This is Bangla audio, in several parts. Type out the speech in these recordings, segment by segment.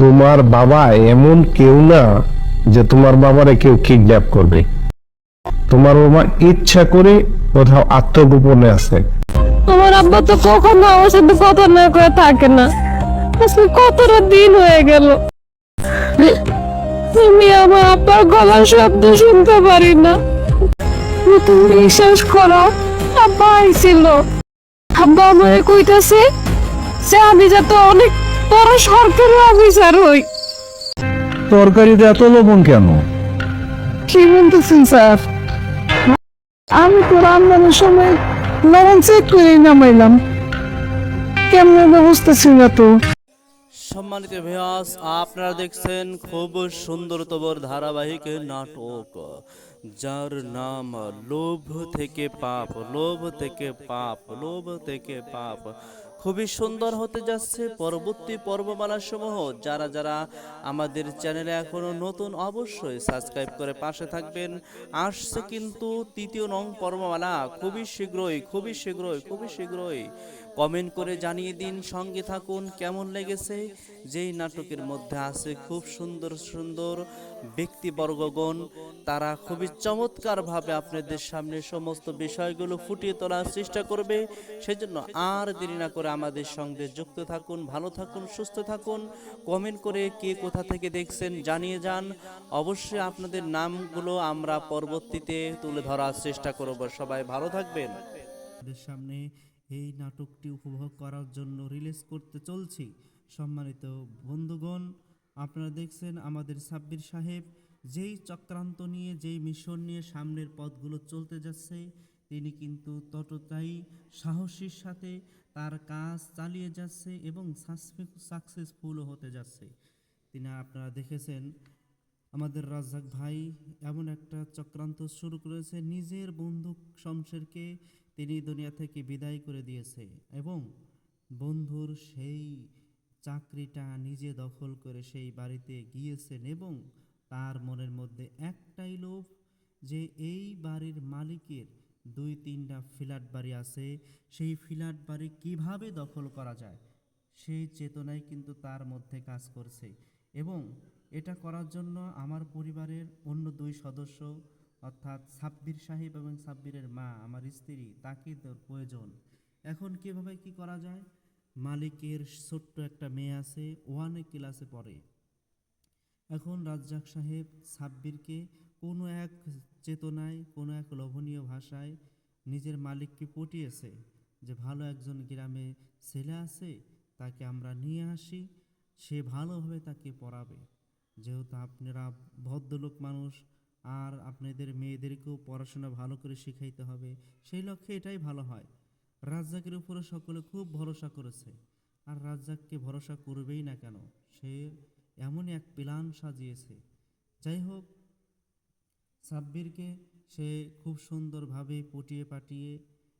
তোমার বাবা এমন কেউ না যে তোমার বাবারে কেউ কিডন্যাপ করবে। তোমার বাবা ইচ্ছা করে কোথাও আত্মগোপনে আছে। আমার আব্বা তো কখনো আমার সাথে কথা না করে থাকে না। আজকে কতটা দিন হয়ে গেল আমি আমার আব্বার গলার শব্দ শুনতে পারি না। তুমি বিশ্বাস করো, আব্বা আইছিল, আব্বা আমারে কইতাছে যে আমি যাতে অনেক বড় সরকারি অফিসার হই। তরকারিতে এত লবণ কেন? কি বলতেছেন স্যার? আমি তো রান্নার সময় লবণ চেক করে নামাইলাম, কেমন বুঝতেছি না তো। সম্মানিত ভিউয়ার্স, আপনারা দেখছেন খুব সুন্দরতম ধারাবাহিক নাটক যার নাম লোভ থেকে পাপ, লোভ থেকে পাপ, লোভ থেকে পাপ। খুবই সুন্দর হতে যাচ্ছে পরবর্তী পর্বমালা সমূহ। যারা যারা আমাদের চ্যানেলে এখনো নতুন অবশ্যই সাবস্ক্রাইব করে পাশে থাকবেন। আসছে কিন্তু তৃতীয় নং পর্বমালা খুবই শীঘ্রই, খুবই শীঘ্রই, খুবই শীঘ্রই। কমেন্ট করে জানিয়ে দিন, সঙ্গে থাকুন, কেমন লেগেছে। যেই নাটকের মধ্যে আছে খুব সুন্দর সুন্দর ব্যক্তিবর্গগণ, তারা খুবই চমৎকারভাবে আপনাদের সামনে সমস্ত বিষয়গুলো ফুটিয়ে তোলার চেষ্টা করবে। সেজন্য আর দেরি না করে আমাদের সঙ্গে যুক্ত থাকুন। ভালো থাকুন, সুস্থ থাকুন। কমেন্ট করে কে কোথা থেকে দেখছেন জানিয়ে যান। অবশ্যই আপনাদের নামগুলো আমরা পরবর্তীতে তুলে ধরার চেষ্টা করব। সবাই ভালো থাকবেন। সামনে এই নাটকটি উপভোগ করার জন্য রিলিজ করতে চলছি। সম্মানিত বন্ধুগণ, আপনারা দেখছেন আমাদের সাব্বির সাহেব যেই চক্রান্ত নিয়ে, যেই মিশন নিয়ে সামনের পথগুলো চলতে যাচ্ছে, তিনি কিন্তু ততটাই সাহসীর সাথে তার কাজ চালিয়ে যাচ্ছে এবং সাকসেসফুলও হতে যাচ্ছে। তিনি, আপনারা দেখেছেন আমাদের রাজ্জাক ভাই এমন একটা চক্রান্ত শুরু করেছে, নিজের বন্ধু শমশেরকে তিনি দুনিয়া থেকে বিদায় করে দিয়েছে এবং বন্ধুর সেই চাকরিটা নিজে দখল করে সেই বাড়িতে গিয়েছেন এবং তার মনের মধ্যে একটাই লোভ যে এই বাড়ির মালিকের 2-3টা ফ্ল্যাট বাড়ি আছে, সেই ফ্ল্যাট বাড়ি কিভাবে দখল করা যায় সেই চেতনাই কিন্তু তার মধ্যে কাজ করছে। এবং এটা করার জন্য আমার পরিবারের অন্য 2 সদস্য অর্থাৎ সাব্বির সাহেব এবং সাব্বিরের মা আমার স্ত্রী, তাকে প্রয়োজন। এখন কিভাবে কি করা যায়? মালিকের ছোট্ট একটা মেয়ে আছে, 1 ক্লাসে পড়ে। এখন রাজ্জাক সাহেব সাব্বিরকে কোনো এক চেতনায়, কোনো এক লোভনীয় ভাষায় নিজের মালিককে পটিয়েছে যে ভালো একজন গ্রামে ছেলে আছে, তাকে আমরা নিয়ে আসি, সে ভালোভাবে তাকে পড়াবে। যেহেতু আপনারা ভদ্রলোক মানুষ আর আপনাদের মেয়েদেরকেও পড়াশোনা ভালো করে শিখাইতে হবে, সেই লক্ষ্যে এটাই ভালো হয়। রাজ্জাকের উপরে সকলে খুব ভরসা করেছে, আর রাজ্জাককে ভরসা করবেই না কেন, সে এমনই এক প্ল্যান সাজিয়েছে। যাই হোক, সাব্বিরকে সে খুব সুন্দরভাবে পটিয়ে পাটিয়ে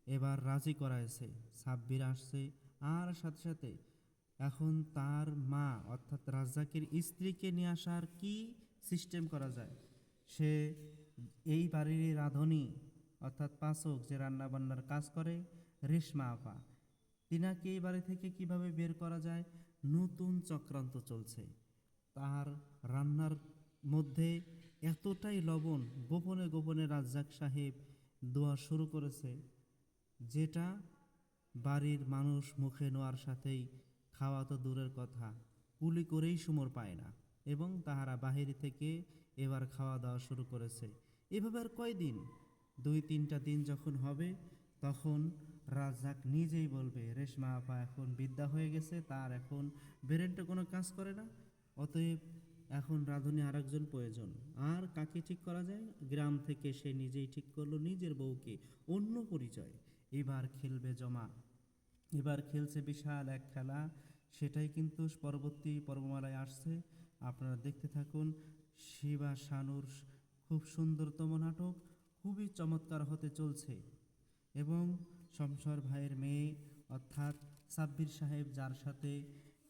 এবার রাজি করাইছে। সাব্বির আসছে, আর সাথে সাথে এখন তার মা অর্থাৎ রাজ্জাকের স্ত্রীকে নিয়ে আসার কি সিস্টেম করা যায়। সে এই বাড়ির রাঁধুনি অর্থাৎ পাচক, যে রান্না বান্নার কাজ করে, রেশমা আপা, তিনাকে এই বাড়ি থেকে কিভাবে বের করা যায় নতুন চক্রান্ত চলছে। তার রান্নার মধ্যে এতটাই লবণ গোপনে গোপনে রাজ্জাক সাহেব দেওয়া শুরু করেছে, যেটা বাড়ির মানুষ মুখে নেওয়ার সাথেই খাওয়া তো দূরের কথা, কুলি করেই সুমর পায় না এবং তাহারা বাহির থেকে এবার খাওয়া দাওয়া শুরু করেছে। এভাবে আর কয়দিন, 2-3টা দিন যখন হবে তখন রাজ্জাক নিজেই বলবে রেশমা আপা এখন বিদ্যা হয়ে গেছে, তার এখন ব্রেনটা কোনো কাজ করে না, অতএব এখন রাঁধুনি আরেকজন প্রয়োজন। আর কাকে ঠিক করা যায়? গ্রাম থেকে সে নিজেই ঠিক করলো নিজের বউকে, অন্য পরিচয়। এবার খেলবে জমা, এবার খেলছে বিশাল এক খেলা, সেটাই কিন্তু পরবর্তী পর্বমালায় আসছে। আপনারা দেখতে থাকুন। শিবা শানুর খুব সুন্দরতম নাটক, খুবই চমৎকার হতে চলছে। এবং শমশর ভাইয়ের মেয়ে অর্থাৎ সাব্বির সাহেব যার সাথে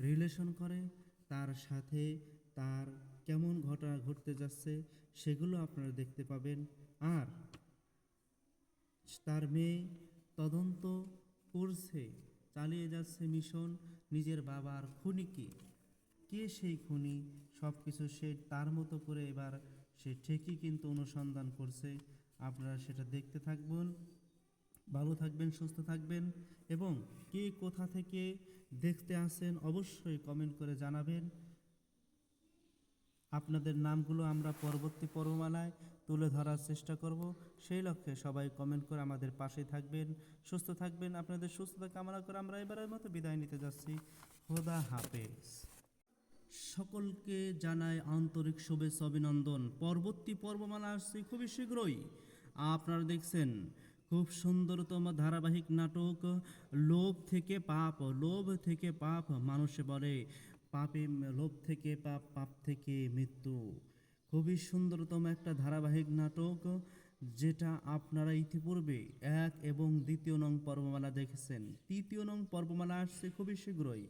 রিলেশন করে, তার সাথে তার কেমন ঘটনা ঘটতে যাচ্ছে সেগুলো আপনারা দেখতে পাবেন। আর তার মেয়ে তদন্ত করছে, চালিয়ে যাচ্ছে মিশন নিজের বাবার খুনিকে কে সেই খুনি, সব কিছু সে তার মতো করে এবার সে ঠিকই কিন্তু অনুসন্ধান করছে। আপনারা সেটা দেখতে থাকবেন। ভালো থাকবেন, সুস্থ থাকবেন এবং কে কোথা থেকে দেখতে আসেন অবশ্যই কমেন্ট করে জানাবেন। আপনাদের নামগুলো আমরা পরবর্তী পর্বমালায় তুলে ধরার চেষ্টা করব। সেই লক্ষ্যে সবাই কমেন্ট করে আমাদের পাশে থাকবেন, সুস্থ থাকবেন। আপনাদের সুস্থতা কামনা করে আমরা এবারের মতো বিদায় নিতে যাচ্ছি। খোদা হাফেজ। সকলকে জানাই আন্তরিক শুভেচ্ছা অভিনন্দন। পরবর্তী পর্বমালা আসছে খুবই শীঘ্রই। আপনারা দেখছেন খুব সুন্দরতম ধারাবাহিক নাটক লোভ থেকে পাপ। লোভ থেকে পাপ, মানুষে বলে পাপে, লোভ থেকে পাপ, পাপ থেকে মৃত্যু। খুবই সুন্দরতম একটা ধারাবাহিক নাটক, যেটা আপনারা ইতিপূর্বে 1 এবং 2 নং পর্বমালা দেখেছেন। 3 নং পর্বমালা আসছে খুবই শীঘ্রই,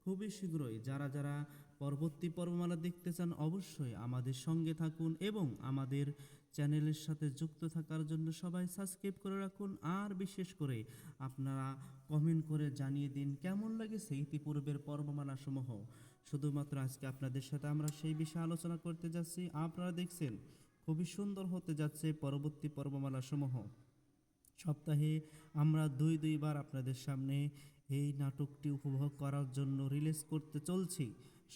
খুবই শীঘ্রই। যারা যারা পরবর্তী পর্বমালা দেখতে চান অবশ্যই আমাদের সঙ্গে থাকুন এবং আমাদের চ্যানেলের সাথে যুক্ত থাকার জন্য সবাই সাবস্ক্রাইব করে রাখুন। আর বিশেষ করে আপনারা কমেন্ট করে জানিয়ে দিন কেমন লাগেছে ইতিপূর্বের পর্বমালা সমূহ। শুধুমাত্র আজকে আপনাদের সাথে আমরা সেই বিষয়ে আলোচনা করতে যাচ্ছি। আপনারা দেখছেন খুবই সুন্দর হতে যাচ্ছে পরবর্তী পর্বমালা সমূহ। সপ্তাহে আমরা দুইবার আপনাদের সামনে এই নাটকটি উপভোগ করার জন্য রিলিজ করতে চলছি।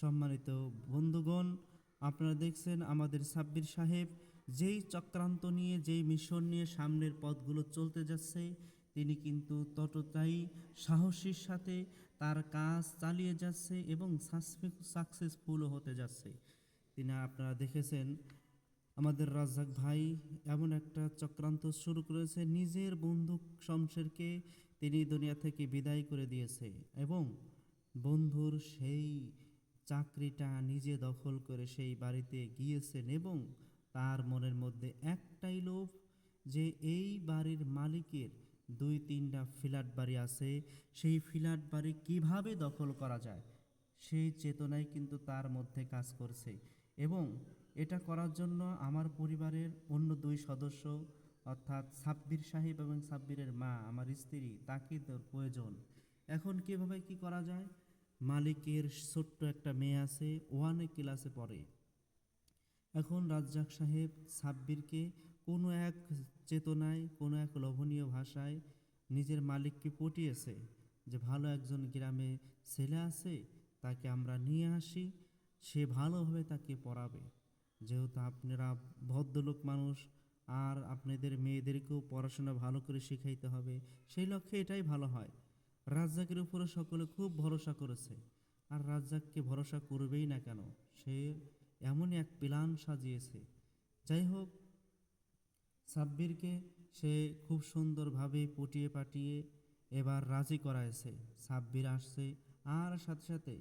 সম্মানিত বন্ধুগণ, আপনারা দেখছেন আমাদের সাব্বির সাহেব যেই চক্রান্ত নিয়ে, যেই মিশন নিয়ে সামনের পথগুলো চলতে যাচ্ছে, তিনি কিন্তু ততটাই সাহসীর সাথে তার কাজ চালিয়ে যাচ্ছে এবং সাকসেসফুলও হতে যাচ্ছে। তিনি, আপনারা দেখেছেন আমাদের রাজ্জাক ভাই এমন একটা চক্রান্ত শুরু করেছে, নিজের বন্ধু শমশেরকে তিনি দুনিয়া থেকে বিদায় করে দিয়েছে এবং বন্ধুর সেই চাকরিটা নিজে দখল করে সেই বাড়িতে গিয়েছেন এবং তার মনের মধ্যে একটাই লোভ যে এই বাড়ির মালিকের 2-3টা ফ্ল্যাট বাড়ি আছে, সেই ফ্ল্যাট বাড়ি কিভাবে দখল করা যায় সেই চেতনাই কিন্তু তার মধ্যে কাজ করছে। এবং এটা করার জন্য আমার পরিবারের অন্য 2 সদস্য অর্থাৎ সাব্বির সাহেব এবং সাব্বিরের মা, আমার স্ত্রী, তাকে তোর প্রয়োজন। এখন কিভাবে কি করা যায়? মালিকের ছোট্ট একটা মেয়ে আছে, 1 ক্লাসে পড়ে। এখন রাজ্জাক সাহেব সাব্বিরকে কোনো এক চেতনায়, কোনো এক লোভনীয় ভাষায় নিজের মালিককে পটিয়েছে যে ভালো একজন গ্রামে ছেলে আছে, তাকে আমরা নিয়ে আসি, সে ভালোভাবে তাকে পড়াবে। যেহেতু আপনারা ভদ্রলোক মানুষ আর আপনাদের মেয়েদেরকেও পড়াশোনা ভালো করে শিখাইতে হবে, সেই লক্ষ্যে এটাই ভালো হয়। রাজ্জাকের উপরে সকলে খুব ভরসা করেছে, আর রাজ্জাককে ভরসা করবেই না কেন, সে এমনই এক প্ল্যান সাজিয়েছে। যাই হোক, সাব্বিরকে সে খুব সুন্দরভাবে পটিয়ে পাটিয়ে এবার রাজি করাইছে। সাব্বির আসছে, আর সাথে সাথে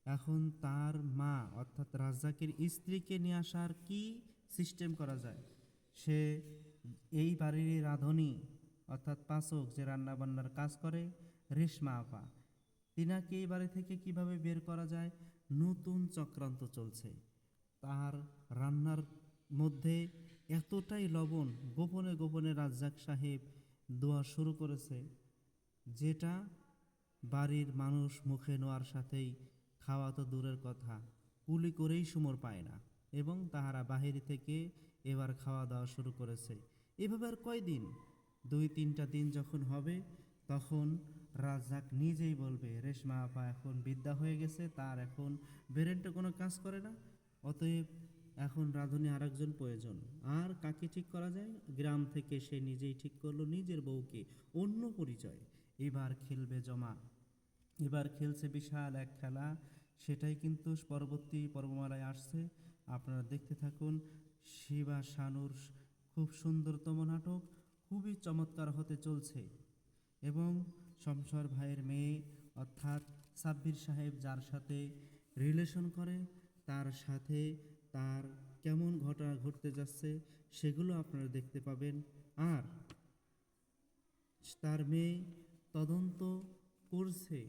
এখন তার মা অর্থাৎ রাজ্জাকের স্ত্রীকে নিয়ে আসার কি সিস্টেম করা যায়। সে এই বাড়ির রাঁধুনি অর্থাৎ পাচক, যে রান্নাবান্নার কাজ করে, রেশমা আপা, তিনাকে এই বাড়ি থেকে কিভাবে বের করা যায় নতুন চক্রান্ত চলছে। তার রান্নার মধ্যে এতটাই লবণ গোপনে গোপনে রাজ্জাক সাহেব দেওয়া শুরু করেছে, যেটা বাড়ির মানুষ মুখে নেওয়ার সাথেই খাওয়া তো দূরের কথা, কুলি করেই সুমর পায় না এবং তাহারা বাহির থেকে এবার খাওয়া দাওয়া শুরু করেছে। এভাবে আর কয়দিন, 2-3টা দিন যখন হবে তখন রাজ্জাক নিজেই বলবে রেশমা আপা এখন বিদ্যা হয়ে গেছে, তার এখন ব্রেনটা কোনো কাজ করে না, অতএব এখন রাঁধুনি আরেকজন প্রয়োজন। আর কাকে ঠিক করা যায়? গ্রাম থেকে সে নিজেই ঠিক করলো নিজের বউকে, অন্য পরিচয়। এবার খেলবে জমা, এবার খেলছে বিশাল এক খেলা, সেটাই কিন্তু পরবর্তী পর্বমালায় আসছে। আপনারা দেখতে থাকুন। শিবা শানুর খুব সুন্দরতম নাটক, খুবই চমৎকার হতে চলছে এবং শমশর ভাইয়ের মেয়ে অর্থাৎ সাব্বির সাহেব যার সাথে রিলেশন করে, তার সাথে তার কেমন ঘটনা ঘটতে যাচ্ছে সেগুলো আপনারা দেখতে পাবেন। আর তার মেয়ে তদন্ত করছে,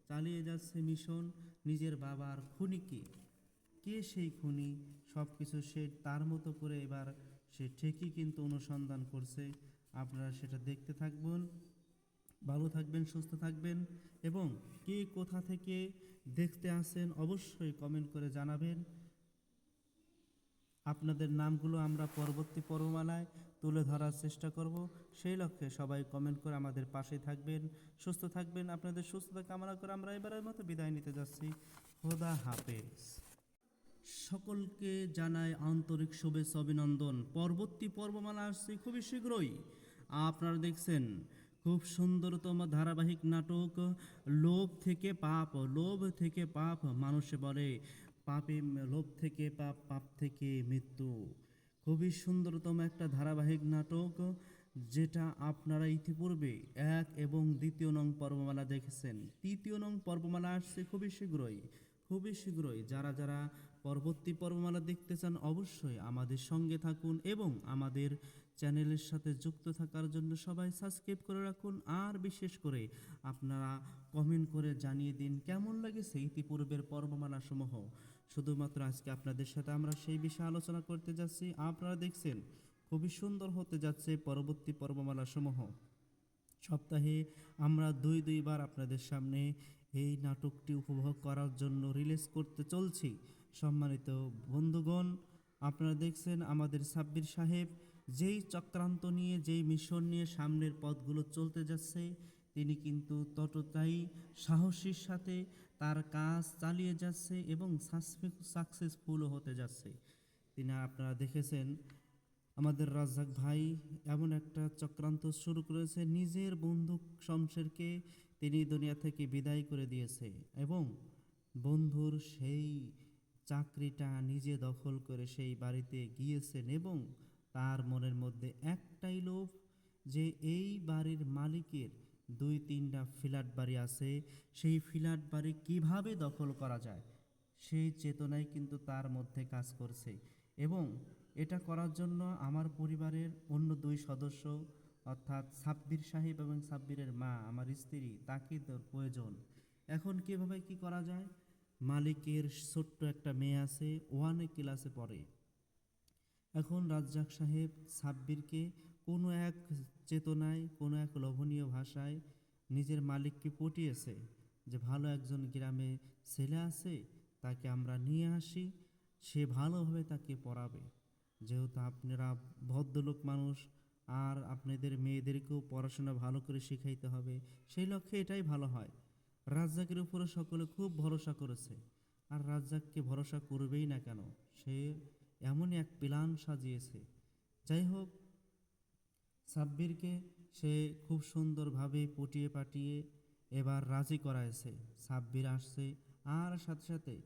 চালিয়ে যাচ্ছে মিশন নিজের বাবার খুনিকে। কে সেই খুনি, সব কিছু সে তার মতো করে এবার সে ঠিকই কিন্তু অনুসন্ধান করছে। আপনারা সেটা দেখতে থাকবেন। ভালো থাকবেন, সুস্থ থাকবেন এবং কে কোথা থেকে দেখতে আসেন অবশ্যই কমেন্ট করে জানাবেন। আপনাদের নামগুলো আমরা পরবর্তী পর্বমালায় তুলে ধরার চেষ্টা করব। সেই লক্ষ্যে সবাই কমেন্ট করে আমাদের পাশে থাকবেন, সুস্থ থাকবেন। আপনাদের সুস্থতা কামনা করে আমরা এবারের মতো বিদায় নিতে যাচ্ছি। খোদা হাফেজ। সকলকে জানাই আন্তরিক শুভেচ্ছা অভিনন্দন। পরবর্তী পর্বমালা আসছে খুবই শীঘ্রই। আপনারা দেখছেন খুব সুন্দরতম ধারাবাহিক নাটক লোভ থেকে পাপ। লোভ থেকে পাপ, মানুষে বলে পাপে, লোভ থেকে পাপ, পাপ থেকে মৃত্যু। খুবই সুন্দরতম একটা ধারাবাহিক নাটক, যেটা আপনারা ইতিপূর্বে 1 এবং 2 নং পর্বমালা দেখেছেন। 3 নং পর্বমালা আসছে খুবই শীঘ্রই, খুবই শীঘ্রই। যারা যারা পরবর্তী পর্বমালা দেখতে চান অবশ্যই আমাদের সঙ্গে থাকুন এবং আমাদের চ্যানেলের সাথে যুক্ত থাকার জন্য সবাই সাবস্ক্রাইব করে রাখুন। আর বিশেষ করে আপনারা কমেন্ট করে জানিয়ে দিন কেমন লাগেছে ইতিপূর্বের পর্বমালা সমূহ। শুধুমাত্র আজকে আপনাদের সাথে আমরা সেই বিষয়ে আলোচনা করতে যাচ্ছি। আপনারা দেখছেন খুবই সুন্দর হতে যাচ্ছে পরবর্তী পর্বমালা সমূহ। সপ্তাহে আমরা দুইবার আপনাদের সামনে এই নাটকটি উপভোগ করার জন্য রিলিজ করতে চলছি। সম্মানিত বন্ধুগণ, আপনারা দেখছেন আমাদের সাব্বির সাহেব যেই চক্রান্ত নিয়ে, যেই মিশন নিয়ে সামনের পথগুলো চলতে যাচ্ছে, তিনি কিন্তু ততটাই সাহসীর সাথে তার কাজ চালিয়ে যাচ্ছে এবং সাকসেসফুলও হতে যাচ্ছে। তিনি, আপনারা দেখেছেন আমাদের রাজ্জাক ভাই এমন একটা চক্রান্ত শুরু করেছে, নিজের বন্ধু শমশেরকে তিনি দুনিয়া থেকে বিদায় করে দিয়েছে এবং বন্ধুর সেই চাকরিটা নিজে দখল করে সেই বাড়িতে গিয়েছেন এবং তার মনের মধ্যে একটাই লোভ যে এই বাড়ির মালিকের 2-3টা ফ্ল্যাট বাড়ি আছে, সেই ফ্ল্যাট বাড়ি কিভাবে দখল করা যায় সেই চেতনাই কিন্তু তার মধ্যে কাজ করছে। এবং এটা করার জন্য আমার পরিবারের অন্য 2 সদস্য অর্থাৎ সাব্বির সাহেব এবং সাব্বিরের মা আমার স্ত্রী, তাকে প্রয়োজন। এখন কিভাবে কি করা যায়? মালিকের ছোট্ট একটা মেয়ে আছে, 1 ক্লাসে পড়ে। এখন রাজ্জাক সাহেব সাব্বিরকে কোনো এক চেতনায়, কোনো এক লোভনীয় ভাষায় নিজের মালিককে পটিয়েছে যে ভালো একজন গ্রামে ছেলে আছে, তাকে আমরা নিয়ে আসি, সে ভালোভাবে তাকে পড়াবে। যেহেতু আপনারা ভদ্রলোক মানুষ আর আপনাদের মেয়েদেরকেও পড়াশোনা ভালো করে শিখাইতে হবে, সেই লক্ষ্যে এটাই ভালো হয়। রাজ্জাকের উপরে সকলে খুব ভরসা করেছে, আর রাজ্জাককে ভরসা করবেই না কেন, সে এমনই এক প্ল্যান সাজিয়েছে। যাই হোক, সাব্বিরকে সে খুব সুন্দরভাবে পটিয়ে পাটিয়ে এবার রাজি করাইছে। সাব্বির আসছে, আর সাথে সাথে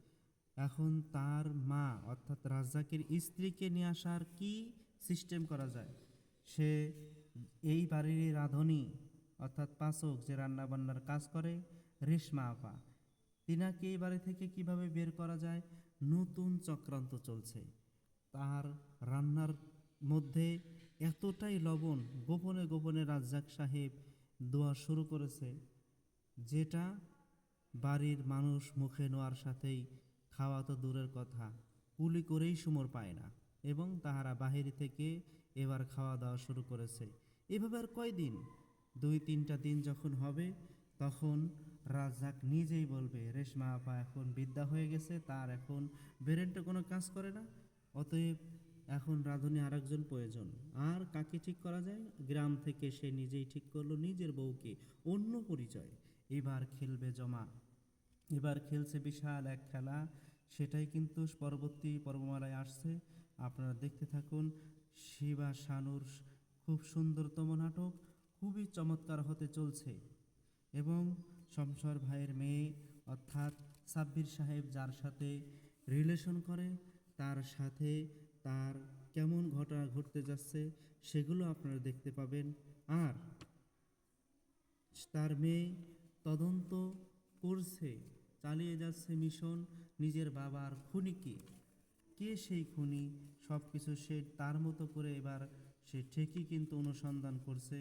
এখন তার মা অর্থাৎ রাজ্জাকের স্ত্রীকে নিয়ে আসার কি সিস্টেম করা যায়। সে এই বাড়ির রাঁধুনি অর্থাৎ পাচক, যে রান্নাবান্নার কাজ করে, রেশমা আপা, তিনাকে এই বাড়ি থেকে কিভাবে বের করা যায় নতুন চক্রান্ত চলছে। তার রান্নার মধ্যে এতটাই লবণ গোপনে গোপনে রাজ্জাক সাহেব দেওয়া শুরু করেছে, যেটা বাড়ির মানুষ মুখে নেওয়ার সাথেই খাওয়া তো দূরের কথা, কুলি করেই সুমর পায় না এবং তাহারা বাহির থেকে এবার খাওয়া দাওয়া শুরু করেছে। এভাবে আর কয়দিন, 2-3টা দিন যখন হবে তখন রাজ্জাক নিজেই বলবে রেশমা আপা এখন বিদ্যা হয়ে গেছে, তার এখন ব্রেনটা কোনো কাজ করে না, অতএব এখন রাঁধুনি আরেকজন প্রয়োজন। আর কাকে ঠিক করা যায়? গ্রাম থেকে সে নিজেই ঠিক করলো নিজের বউকে, অন্য পরিচয়। এবার খেলবে জমা, এবার খেলছে বিশাল এক খেলা, সেটাই কিন্তু পরবর্তী পর্বমালায় আসছে। আপনারা দেখতে থাকুন। শিবা শানুর খুব সুন্দরতম নাটক, খুবই চমৎকার হতে চলছে এবং শমশর ভাইয়ের মেয়ে অর্থাৎ সাব্বির সাহেব যার সাথে রিলেশন করে, তার সাথে তার কেমন ঘটনা ঘটতে যাচ্ছে সেগুলো আপনারা দেখতে পাবেন। আর তার মেয়ে তদন্ত করছে, চালিয়ে যাচ্ছে মিশন। নিজের বাবার খুনিকে, কে সেই খুনি, সব কিছু সে তার মতো করে এবার সে ঠিকই কিন্তু অনুসন্ধান করছে।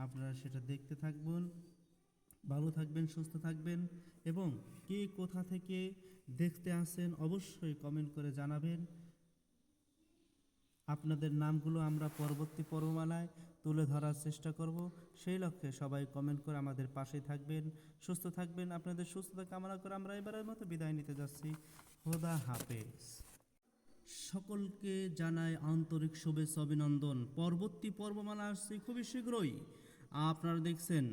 আপনারা সেটা দেখতে থাকবেন। ভালো থাকবেন, সুস্থ থাকবেন এবং কে কোথা থেকে দেখতে আসেন অবশ্যই কমেন্ট করে জানাবেন। আপনাদের নামগুলো আমরা পরবর্তী পর্বমালায় তুলে ধরার চেষ্টা করব। সেই লক্ষ্যে সবাই কমেন্ট করে আমাদের পাশে থাকবেন, সুস্থ থাকবেন। আপনাদের সুস্থতা কামনা করে আমরা এবারের মতো বিদায় নিতে যাচ্ছি। খোদা হাফেজ। সকলকে জানাই আন্তরিক শুভেচ্ছা অভিনন্দন। পরবর্তী পর্বমালা আসছে খুবই শীঘ্রই। আপনারা দেখছেন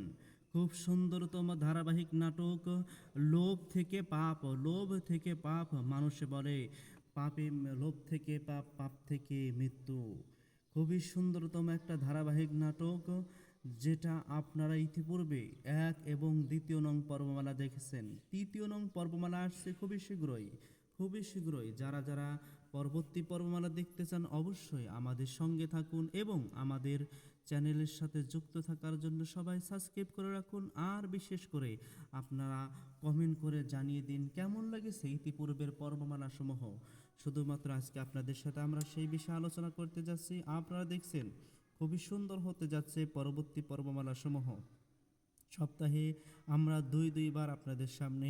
খুব সুন্দরতম ধারাবাহিক নাটক লোভ থেকে পাপ। লোভ থেকে পাপ, মানুষে বলে পাপে, লোভ থেকে পাপ, পাপ থেকে মৃত্যু। খুবই সুন্দরতম একটা ধারাবাহিক নাটক, যেটা আপনারা ইতিপূর্বে 1 এবং 2 নং পর্বমালা দেখেছেন। 3 নং পর্বমালা আসছে খুবই শীঘ্রই, খুবই শীঘ্রই। যারা যারা পরবর্তী পর্বমালা দেখতে চান অবশ্যই আমাদের সঙ্গে থাকুন এবং আমাদের চ্যানেলের সাথে যুক্ত থাকার জন্য সবাই সাবস্ক্রাইব করে রাখুন। আর বিশেষ করে আপনারা কমেন্ট করে জানিয়ে দিন কেমন লেগেছে ইতিপূর্বের পর্বমালা সমূহ। শুধুমাত্র আজকে আপনাদের সাথে আমরা সেই বিষয়ে আলোচনা করতে যাচ্ছি। আপনারা দেখছেন খুবই সুন্দর হতে যাচ্ছে পরবর্তী পর্বমালা সমূহ। সপ্তাহে আমরা দুইবার আপনাদের সামনে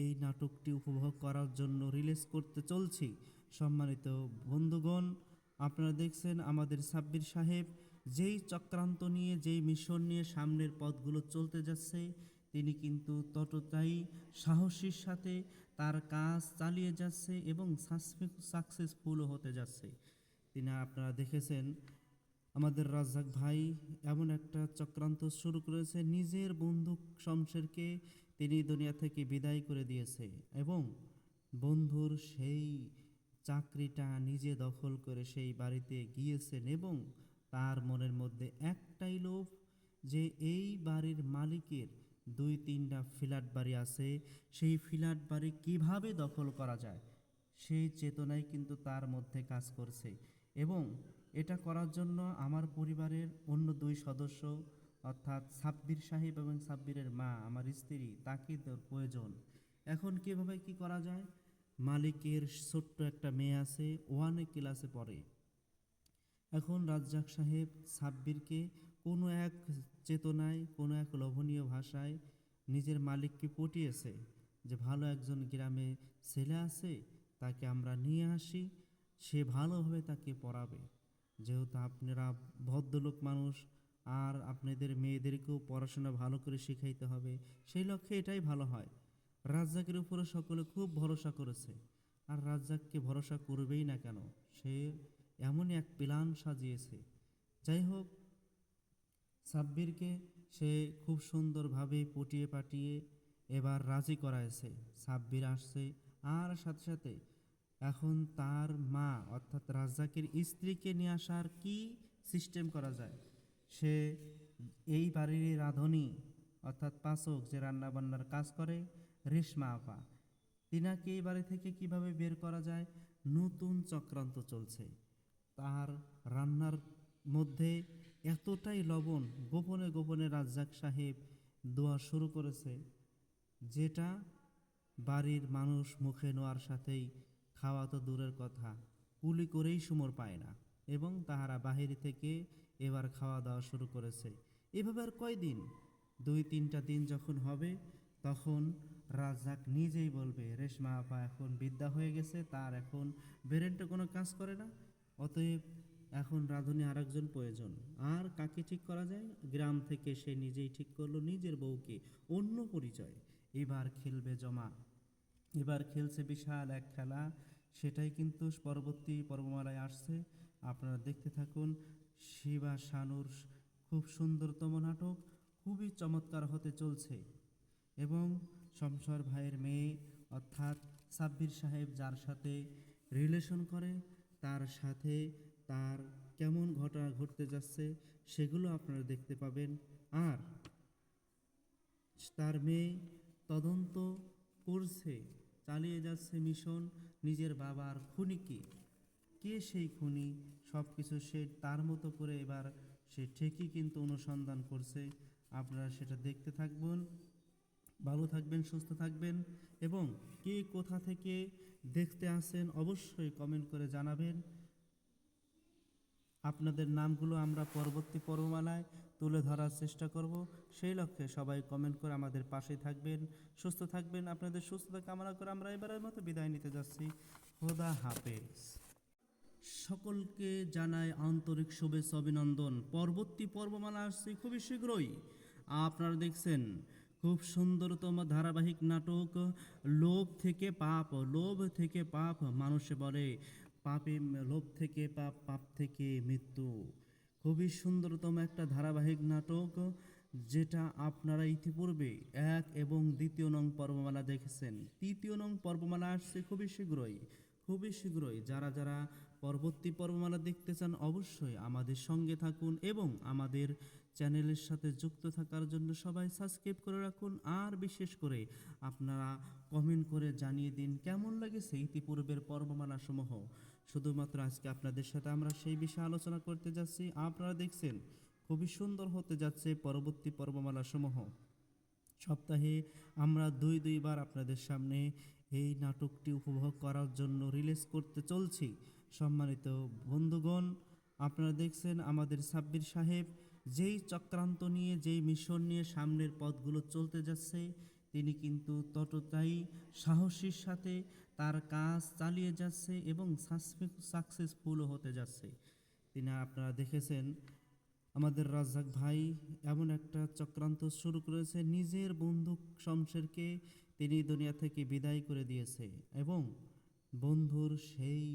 এই নাটকটি উপভোগ করার জন্য রিলিজ করতে চলছি। সম্মানিত বন্ধুগণ, আপনারা দেখছেন আমাদের সাব্বির সাহেব যেই চক্রান্ত নিয়ে, যেই মিশন নিয়ে সামনের পথগুলো চলতে যাচ্ছে, তিনি কিন্তু ততটাই সাহসীর সাথে তার কাজ চালিয়ে যাচ্ছে এবং সাকসেসফুলও হতে যাচ্ছে। তিনি, আপনারা দেখেছেন আমাদের রাজ্জাক ভাই এমন একটা চক্রান্ত শুরু করেছে, নিজের বন্ধু শমশেরকে তিনি দুনিয়া থেকে বিদায় করে দিয়েছে এবং বন্ধুর সেই চাকরিটা নিজে দখল করে সেই বাড়িতে গিয়েছেন এবং তার মনের মধ্যে একটাই লোভ যে এই বাড়ির মালিকের 2-3টা ফ্ল্যাট বাড়ি আছে, সেই ফ্ল্যাট বাড়ি কিভাবে দখল করা যায় সেই চেতনাই কিন্তু তার মধ্যে কাজ করছে। এবং এটা করার জন্য আমার পরিবারের অন্য 2 সদস্য অর্থাৎ সাব্বির সাহেব এবং সাব্বিরের মা, আমার স্ত্রী, তাকে প্রয়োজন। এখন কিভাবে কি করা যায়? মালিকের ছোট্ট একটা মেয়ে আছে, 1 ক্লাসে পড়ে। এখন রাজ্জাক সাহেব সাব্বিরকে কোনো এক চেতনায়, কোনো এক লোভনীয় ভাষায় নিজের মালিককে পটিয়েছে যে ভালো একজন গ্রামে ছেলে আছে, তাকে আমরা নিয়ে আসি, সে ভালোভাবে তাকে পড়াবে। যেহেতু আপনারা ভদ্রলোক মানুষ আর আপনাদের মেয়েদেরকেও পড়াশোনা ভালো করে শিখাইতে হবে, সেই লক্ষ্যে এটাই ভালো হয়। রাজ্জাকের উপরে সকলে খুব ভরসা করেছে, আর রাজ্জাককে ভরসা করবেই না কেন, সে এমনই এক প্ল্যান সাজিয়েছে। যাই হোক, সাব্বিরকে সে খুব সুন্দরভাবে পটিয়ে পাটিয়ে এবার রাজি করাইছে। সাব্বির আসছে, আর সাথে সাথে এখন তার মা অর্থাৎ রাজ্জাকের স্ত্রীকে নিয়ে আসার কি সিস্টেম করা যায়। সে এই বাড়ির রাঁধুনি অর্থাৎ পাচক, যে রান্নাবান্নার কাজ করে, রেশমা আপা, তিনাকে এই বাড়ি থেকে কিভাবে বের করা যায় নতুন চক্রান্ত চলছে। তার রান্নার মধ্যে এতটাই লবণ গোপনে গোপনে রাজ্জাক সাহেব দেওয়া শুরু করেছে, যেটা বাড়ির মানুষ মুখে নেওয়ার সাথেই খাওয়া তো দূরের কথা, কুলি করেই সুমর পায় না এবং তাহারা বাহির থেকে এবার খাওয়া দাওয়া শুরু করেছে। এভাবে আর কয়দিন, 2-3টা দিন যখন হবে তখন রাজ্জাক নিজেই বলবে রেশমা আপা এখন বিদ্যা হয়ে গেছে, তার এখন ব্রেনটা কোনো কাজ করে না, অতএব এখন রাঁধুনি আরেকজন প্রয়োজন। আর কাকে ঠিক করা যায়? গ্রাম থেকে সে নিজেই ঠিক করলো নিজের বউকে, অন্য পরিচয়। এবার খেলবে জমা, এবার খেলছে বিশাল এক খেলা, সেটাই কিন্তু পরবর্তী পর্বমালায় আসছে। আপনারা দেখতে থাকুন। শিবা শানুর খুব সুন্দরতম নাটক, খুবই চমৎকার হতে চলছে এবং শমশর ভাইয়ের মেয়ে অর্থাৎ সাব্বির সাহেব যার সাথে রিলেশন করে, তার সাথে তার কেমন ঘটনা ঘটতে যাচ্ছে সেগুলো আপনারা দেখতে পাবেন। আর তার মেয়ে তদন্ত করছে, চালিয়ে যাচ্ছে মিশন নিজের বাবার খুনিকে। কে সেই খুনি সব কিছু সে তার মতো করে এবার সে ঠিকই কিন্তু অনুসন্ধান করছে। আপনারা সেটা দেখতে থাকবেন। ভালো থাকবেন, সুস্থ থাকবেন এবং কে কোথা থেকে দেখতে আসেন অবশ্যই কমেন্ট করে জানাবেন। আপনাদের নামগুলো আমরা পরবর্তী পর্বমালায় তুলে ধরার চেষ্টা করব। সেই লক্ষ্যে সবাই কমেন্ট করে আমাদের পাশে থাকবেন, সুস্থ থাকবেন। আপনাদের সুস্থতা কামনা করে আমরা এবারের মতো বিদায় নিতে যাচ্ছি। খোদা হাফেজ। সকলকে জানাই আন্তরিক শুভেচ্ছা অভিনন্দন। পরবর্তী পর্বমালা আসছে খুবই শীঘ্রই। আপনারা দেখছেন খুব সুন্দরতম ধারাবাহিক নাটক লোভ থেকে পাপ। লোভ থেকে পাপ, মানুষে বলে পাপে, লোভ থেকে পাপ, পাপ থেকে মৃত্যু। খুবই সুন্দরতম একটা ধারাবাহিক নাটক, যেটা আপনারা ইতিপূর্বে 1 এবং 2 নং পর্বমালা দেখেছেন। 3 নং পর্বমালা আসছে খুবই শীঘ্রই, খুবই শীঘ্রই। যারা যারা পরবর্তী পর্বমালা দেখতে চান অবশ্যই আমাদের সঙ্গে থাকুন এবং আমাদের চ্যানেলের সাথে যুক্ত থাকার জন্য সবাই সাবস্ক্রাইব করে রাখুন। আর বিশেষ করে আপনারা কমেন্ট করে জানিয়ে দিন কেমন লেগেছে ইতিপূর্বের পর্বমালা সমূহ। শুধুমাত্র আজকে আপনাদের সাথে আমরা সেই বিষয়ে আলোচনা করতে যাচ্ছি। আপনারা দেখছেন খুবই সুন্দর হতে যাচ্ছে পরবর্তী পর্বমালা সমূহ। সপ্তাহে আমরা দুইবার আপনাদের সামনে এই নাটকটি উপভোগ করার জন্য রিলিজ করতে চলছি। সম্মানিত বন্ধুগণ, আপনারা দেখছেন আমাদের সাব্বির সাহেব যেই চক্রান্ত নিয়ে, যেই মিশন নিয়ে সামনের পথগুলো চলতে যাচ্ছে, তিনি কিন্তু ততটাই সাহসীর সাথে তার কাজ চালিয়ে যাচ্ছে এবং সাকসেসফুলও হতে যাচ্ছে। তিনি, আপনারা দেখেছেন আমাদের রাজ্জাক ভাই এমন একটা চক্রান্ত শুরু করেছে, নিজের বন্ধু শমশেরকে তিনি দুনিয়া থেকে বিদায় করে দিয়েছে এবং বন্ধুর সেই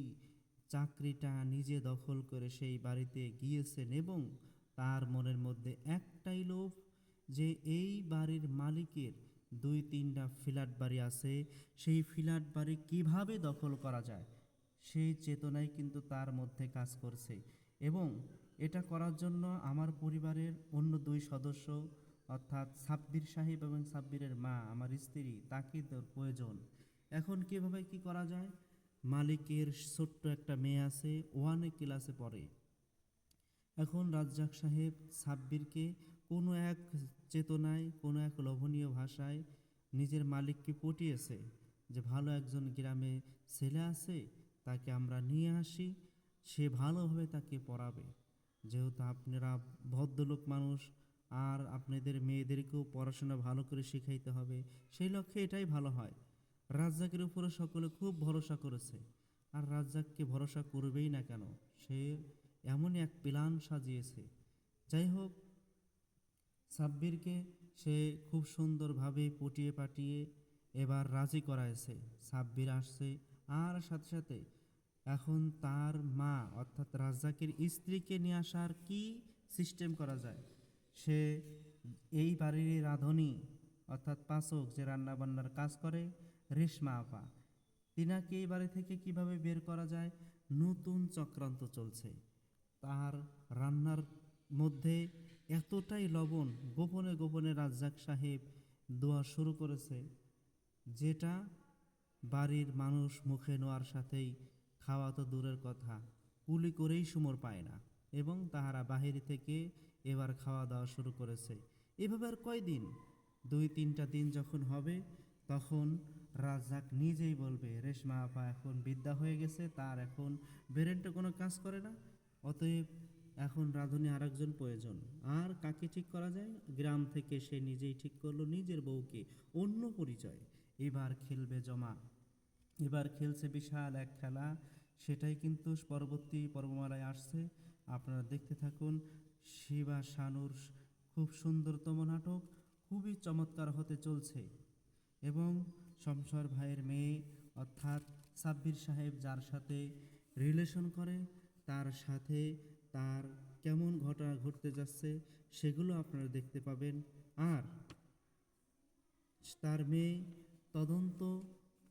চাকরিটা নিজে দখল করে সেই বাড়িতে গিয়েছেন এবং তার মনের মধ্যে একটাই লোভ যে এই বাড়ির মালিকের 2-3টা ফ্ল্যাট বাড়ি আছে, সেই ফ্ল্যাট বাড়ি কিভাবে দখল করা যায় সেই চেতনাই কিন্তু তার মধ্যে কাজ করছে। এবং এটা করার জন্য আমার পরিবারের অন্য 2 সদস্য অর্থাৎ সাব্বির সাহেব এবং সাব্বিরের মা, আমার স্ত্রী, তাকে প্রয়োজন। এখন কিভাবে কি করা যায়? মালিকের ছোট্ট একটা মেয়ে আছে, 1 ক্লাসে পড়ে। এখন রাজ্জাক সাহেব সাব্বিরকে কোনো এক চেতনায়, কোনো এক লোভনীয় ভাষায় নিজের মালিককে পটিয়েছে যে ভালো একজন গ্রামে ছেলে আছে, তাকে আমরা নিয়ে আসি, সে ভালোভাবে তাকে পড়াবে। যেহেতু আপনারা ভদ্রলোক মানুষ আর আপনাদের মেয়েদেরকেও পড়াশোনা ভালো করে শিখাইতে হবে, সেই লক্ষ্যে এটাই ভালো হয়। রাজ্জাকের উপরে সকলে খুব ভরসা করেছে, আর রাজ্জাককে ভরসা করবেই না কেন, সে এমনই এক প্ল্যান সাজিয়েছে। যাই হোক, সাব্বিরকে সে খুব সুন্দরভাবে পটিয়ে পাটিয়ে এবার রাজি করাইছে। সাব্বির আসছে, আর সাথে সাথে এখন তার মা অর্থাৎ রাজ্জাকের স্ত্রীকে নিয়ে আসার কি সিস্টেম করা যায়। সে এই বাড়ির রাঁধুনি অর্থাৎ পাচক, যে রান্নাবান্নার কাজ করে, রেশমা আপা, তিনাকে এই বাড়ি থেকে কিভাবে বের করা যায় নতুন চক্রান্ত চলছে। তার রান্নার মধ্যে এতটাই লবণ গোপনে গোপনে রাজ্জাক সাহেব দেওয়া শুরু করেছে, যেটা বাড়ির মানুষ মুখে নেওয়ার সাথেই খাওয়া তো দূরের কথা, কুলি করেই সুমর পায় না এবং তাহারা বাহির থেকে এবার খাওয়া দাওয়া শুরু করেছে। এভাবে আর কয়দিন, 2-3টা দিন যখন হবে তখন রাজ্জাক নিজেই বলবে রেশমা আপা এখন বিদ্যা হয়ে গেছে, তার এখন ব্রেনটা কোনো কাজ করে না, অতএব এখন রাঁধুনি আরেকজন প্রয়োজন। আর কাকে ঠিক করা যায়? গ্রাম থেকে সে নিজেই ঠিক করলো নিজের বউকে, অন্য পরিচয়। এবার খেলবে জমা, এবার খেলছে বিশাল এক খেলা, সেটাই কিন্তু পরবর্তী পর্বমালায় আসছে। আপনারা দেখতে থাকুন। শিবা শানুর খুব সুন্দরতম নাটক, খুবই চমৎকার হতে চলছে এবং শমশর ভাইয়ের মেয়ে অর্থাৎ সাব্বির সাহেব যার সাথে রিলেশন করে, তার সাথে তার কেমন ঘটনা ঘটতে যাচ্ছে সেগুলো আপনারা দেখতে পাবেন। আর তার মেয়ে তদন্ত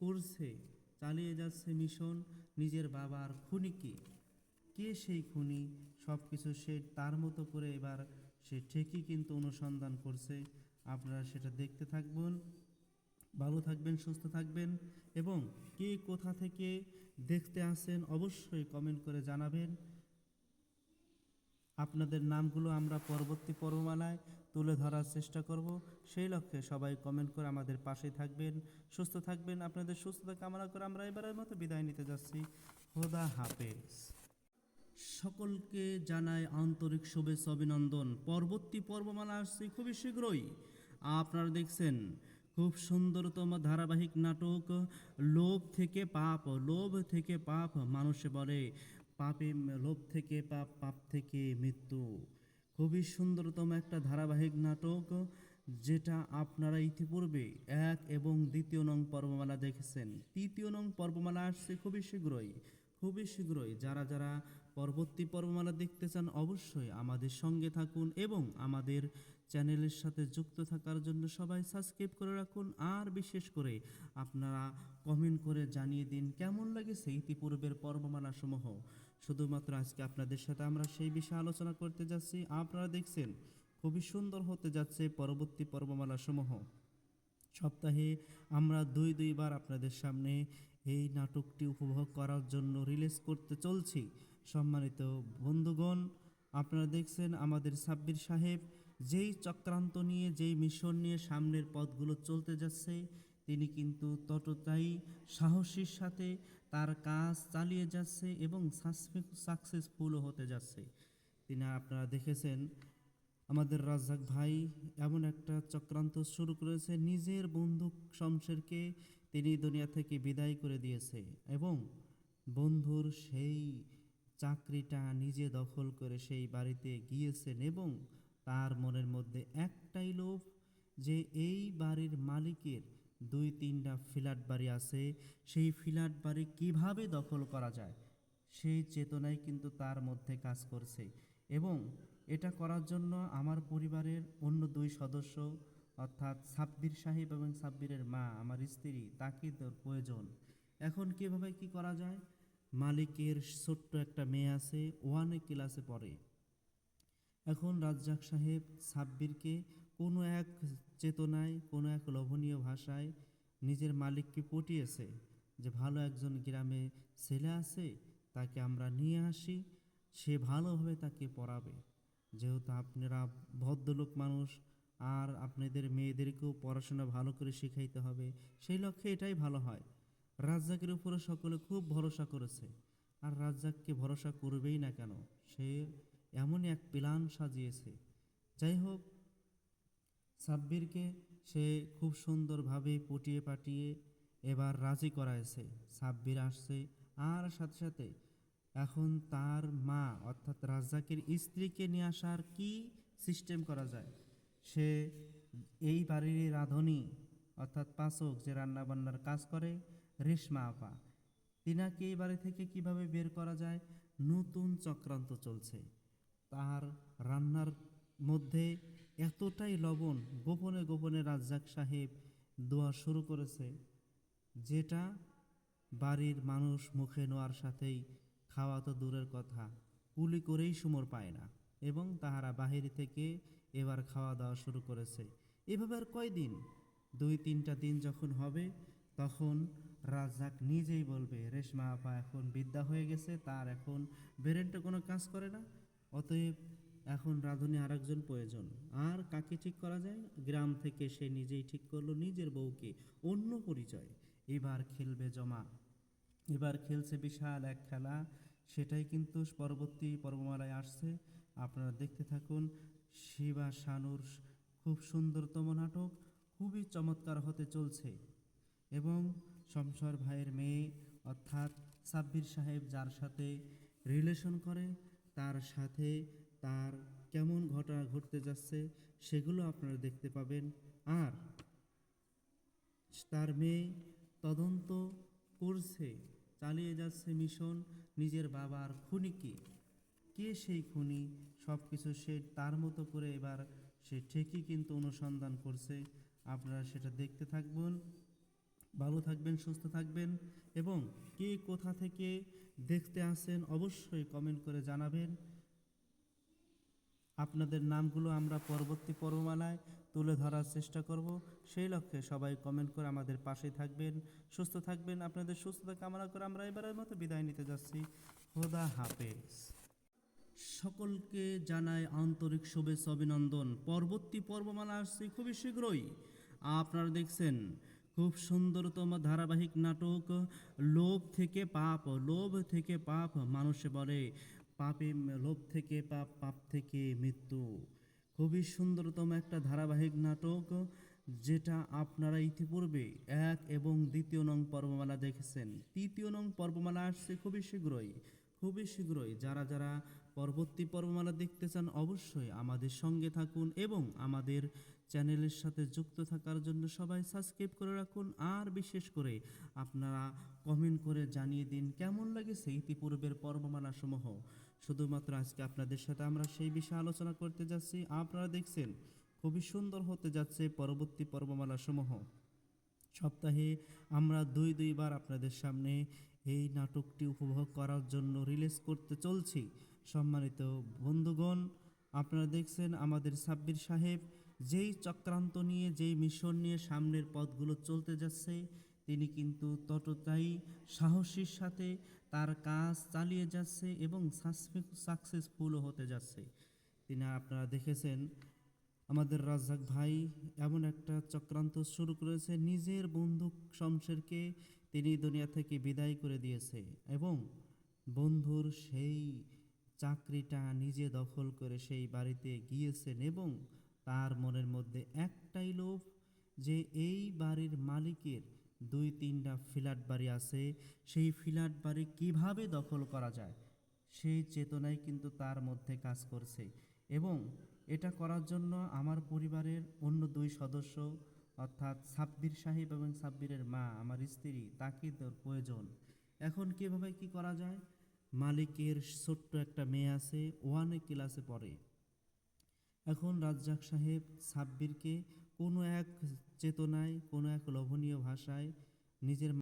করছে, চালিয়ে যাচ্ছে মিশন নিজের বাবার খুনিকে। কে সেই খুনি সব কিছু সে তার মতো করে এবার সে ঠিকই কিন্তু অনুসন্ধান করছে। আপনারা সেটা দেখতে থাকবেন। ভালো থাকবেন, সুস্থ থাকবেন এবং কে কোথা থেকে দেখতে আসেন অবশ্যই কমেন্ট করে জানাবেন। আপনাদের নামগুলো আমরা পরবর্তী পর্বমালায় তুলে ধরার চেষ্টা করব। সেই লক্ষ্যে সবাই কমেন্ট করে আমাদের পাশে থাকবেন, সুস্থ থাকবেন। আপনাদের সুস্থতা কামনা করে আমরা এবারের মতো বিদায় নিতে যাচ্ছি। খোদা হাফেজ। সকলকে জানাই আন্তরিক শুভেচ্ছা অভিনন্দন। পরবর্তী পর্বমালা আসছে খুবই শীঘ্রই। আপনারা দেখছেন খুব সুন্দরতম ধারাবাহিক নাটক লোভ থেকে পাপ। লোভ থেকে পাপ, মানুষে বলে পাপে লোভ থেকে পাপ, পাপ থেকে মৃত্যু। খুবই সুন্দরতম একটা ধারাবাহিক নাটক, যেটা আপনারা ইতিপূর্বে 1 এবং 2 নং পর্বমালা দেখেছেন। 3 নং পর্বমালা আসছে খুবই শীঘ্রই, খুবই শীঘ্রই। যারা যারা পরবর্তী পর্বমালা দেখতে চান অবশ্যই আমাদের সঙ্গে থাকুন এবং আমাদের চ্যানেলের সাথে যুক্ত থাকার জন্য সবাই সাবস্ক্রাইব করে রাখুন। আর বিশেষ করে আপনারা কমেন্ট করে জানিয়ে দিন কেমন লাগেছে ইতিপূর্বের পর্বমালা সমূহ। শুধুমাত্র আজকে আপনাদের সাথে আমরা সেই বিষয়ে আলোচনা করতে যাচ্ছি। আপনারা দেখছেন খুবই সুন্দর হতে যাচ্ছে পরবর্তী পর্বমালা সমূহ। সপ্তাহে আমরা দুইবার আপনাদের সামনে এই নাটকটি উপভোগ করার জন্য রিলিজ করতে চলছি। সম্মানিত বন্ধুগণ, আপনারা দেখছেন আমাদের সাব্বির সাহেব যেই চক্রান্ত নিয়ে, যেই মিশন নিয়ে সামনের পথগুলো চলতে যাচ্ছে, তিনি কিন্তু ততটাই সাহসীর সাথে তার কাজ চালিয়ে যাচ্ছে এবং সাকসেসফুলও হতে যাচ্ছে। তিনি আপনারা দেখেছেন আমাদের রাজ্জাক ভাই এমন একটা চক্রান্ত শুরু করেছে, নিজের বন্ধু শমশেরকে তিনি দুনিয়া থেকে বিদায় করে দিয়েছে এবং বন্ধুর সেই চাকরিটা নিজে দখল করে সেই বাড়িতে গিয়েছেন এবং তার মনের মধ্যে একটাই লোভ যে এই বাড়ির মালিকের 2-3টা ফ্ল্যাট বাড়ি আছে, সেই ফ্ল্যাট বাড়ি কিভাবে দখল করা যায় সেই চেতনাই কিন্তু তার মধ্যে কাজ করছে। এবং এটা করার জন্য আমার পরিবারের অন্য 2 সদস্য অর্থাৎ সাব্বির সাহেব এবং সাব্বিরের মা আমার স্ত্রী, তাকে প্রয়োজন। এখন কিভাবে কি করা যায়? মালিকের ছোট্ট একটা মেয়ে আছে, 1 ক্লাসে পড়ে। এখন রাজ্জাক সাহেব সাব্বিরকে কোনো এক চেতনায়, কোনো এক লোভনীয় ভাষায় নিজের মালিককে পটিয়েছে যে ভালো একজন গ্রামে ছেলে আছে, তাকে আমরা নিয়ে আসি, সে ভালোভাবে তাকে পড়াবে। যেহেতু আপনারা ভদ্রলোক মানুষ আর আপনাদের মেয়েদেরকেও পড়াশোনা ভালো করে শিখাইতে হবে, সেই লক্ষ্যে এটাই ভালো হয়। রাজ্জাকের উপরে সকলে খুব ভরসা করেছে, আর রাজ্জাককে ভরসা করবেই না কেন, সে এমনই এক প্ল্যান সাজিয়েছে। যাই হোক, সাব্বিরকে সে খুব সুন্দরভাবে পটিয়ে পাটিয়ে এবার রাজি করাইছে। সাব্বির আসছে, আর সাথে সাথে এখন তার মা অর্থাৎ রাজ্জাকের স্ত্রীকে নিয়ে আসার কি সিস্টেম করা যায়। সে এই বাড়ির রাঁধুনি অর্থাৎ পাচক, যে রান্নাবান্নার কাজ করে, রেশমা আপা, তিনাকে এই বাড়ি থেকে কিভাবে বের করা যায় নতুন চক্রান্ত চলছে। তার রান্নার মধ্যে এতটাই লবণ গোপনে গোপনে রাজ্জাক সাহেব দেওয়া শুরু করেছে, যেটা বাড়ির মানুষ মুখে নেওয়ার সাথেই খাওয়া তো দূরের কথা, কুলি করেই সুমর পায় না এবং তাহারা বাহির থেকে এবার খাওয়া দাওয়া শুরু করেছে। এভাবে আর কয়দিন, 2-3টা দিন যখন হবে তখন রাজ্জাক নিজেই বলবে রেশমা আপা এখন বিদ্যা হয়ে গেছে, তার এখন ব্রেনটা কোনো কাজ করে না, অতএব এখন রাঁধুনি আরেকজন প্রয়োজন। আর কাকে ঠিক করা যায়? গ্রাম থেকে সে নিজেই ঠিক করলো নিজের বউকে, অন্য পরিচয়। এবার খেলবে জমা, এবার খেলছে বিশাল এক খেলা, সেটাই কিন্তু পরবর্তী পর্বমালায় আসছে। আপনারা দেখতে থাকুন। শিবা শানুর খুব সুন্দরতম নাটক, খুবই চমৎকার হতে চলছে এবং শমশর ভাইয়ের মেয়ে অর্থাৎ সাব্বির সাহেব যার সাথে রিলেশন করে, তার সাথে তার কেমন ঘটনা ঘটতে যাচ্ছে সেগুলো আপনারা দেখতে পাবেন। আর তার মেয়ে তদন্ত করছে, চালিয়ে যাচ্ছে মিশন নিজের বাবার খুনিকে। কে সেই খুনি সব কিছু সে তার মতো করে এবার সে ঠিকই কিন্তু অনুসন্ধান করছে। আপনারা সেটা দেখতে থাকবেন। ভালো থাকবেন, সুস্থ থাকবেন এবং কে কোথা থেকে দেখতে আসেন অবশ্যই কমেন্ট করে জানাবেন। আপনাদের নামগুলো আমরা পরবর্তী পর্বমালায় তুলে ধরার চেষ্টা করব। সেই লক্ষ্যে সবাই কমেন্ট করে আমাদের পাশে থাকবেন, সুস্থ থাকবেন। আপনাদের সুস্থতা কামনা করে আমরা এবারের মতো বিদায় নিতে যাচ্ছি। খোদা হাফেজ। সকলকে জানাই আন্তরিক শুভেচ্ছা অভিনন্দন। পরবর্তী পর্বমালা আসছে খুবই শীঘ্রই। আপনারা দেখছেন খুব সুন্দরতম ধারাবাহিক নাটক লোভ থেকে পাপ। লোভ থেকে পাপ, মানুষে বলে পাপে লোভ থেকে পাপ, পাপ থেকে মৃত্যু। খুবই সুন্দরতম একটা ধারাবাহিক নাটক, যেটা আপনারা ইতিপূর্বে 1 এবং 2 নং পর্বমালা দেখেছেন। 3 নং পর্বমালা আসছে খুবই শীঘ্রই, খুবই শীঘ্রই যারা যারা পরবর্তী পর্বমালা দেখতে চান অবশ্যই আমাদের সঙ্গে থাকুন এবং আমাদের চ্যানেলের সাথে যুক্ত থাকার জন্য সবাই সাবস্ক্রাইব করে রাখুন। আর বিশেষ করে আপনারা কমেন্ট করে জানিয়ে দিন কেমন লাগেছে ইতিপূর্বের পর্বমালা সমূহ। শুধুমাত্র আজকে আপনাদের সাথে আমরা সেই বিষয়ে আলোচনা করতে যাচ্ছি। আপনারা দেখছেন খুবই সুন্দর হতে যাচ্ছে পরবর্তী পর্বমালা সমূহ। সপ্তাহে আমরা দুইবার আপনাদের সামনে এই নাটকটি উপভোগ করার জন্য রিলিজ করতে চলছি। সম্মানিত বন্ধুগণ, আপনারা দেখছেন আমাদের সাব্বির সাহেব যেই চক্রান্ত নিয়ে যেই মিশন নিয়ে সামনের পথগুলো চলতে যাচ্ছে, তিনি কিন্তু ততটাই সাহসীর সাথে তার কাজ চালিয়ে যাচ্ছে এবং সাকসেসফুলও হতে যাচ্ছে। তিনি আপনারা দেখেছেন আমাদের রাজ্জাক ভাই এমন একটা চক্রান্ত শুরু করেছে, নিজের বন্ধু শমশেরকে তিনি দুনিয়া থেকে বিদায় করে দিয়েছে এবং বন্ধুর সেই চাকরিটা নিজে দখল করে সেই বাড়িতে গিয়েছেন এবং তার মনের মধ্যে একটাই লোভ যে এই বাড়ির মালিকের 2-3টা ফ্ল্যাট বাড়ি আছে, সেই ফ্ল্যাট বাড়ি কিভাবে দখল করা যায় সেই চেতনাই কিন্তু তার মধ্যে কাজ করছে। এবং এটা করার জন্য আমার পরিবারের অন্য 2 সদস্য অর্থাৎ সাব্বির সাহেব এবং সাব্বিরের মা আমার স্ত্রী, তাকে প্রয়োজন। এখন কিভাবে কি করা যায়, মালিকের ছোট্ট একটা মেয়ে আছে, 1 ক্লাসে পড়ে। এখন রাজ্জাক সাহেব সাব্বিরকে কোনো এক চেতনায় কোনো এক লোভনীয় ভাষায় নিজের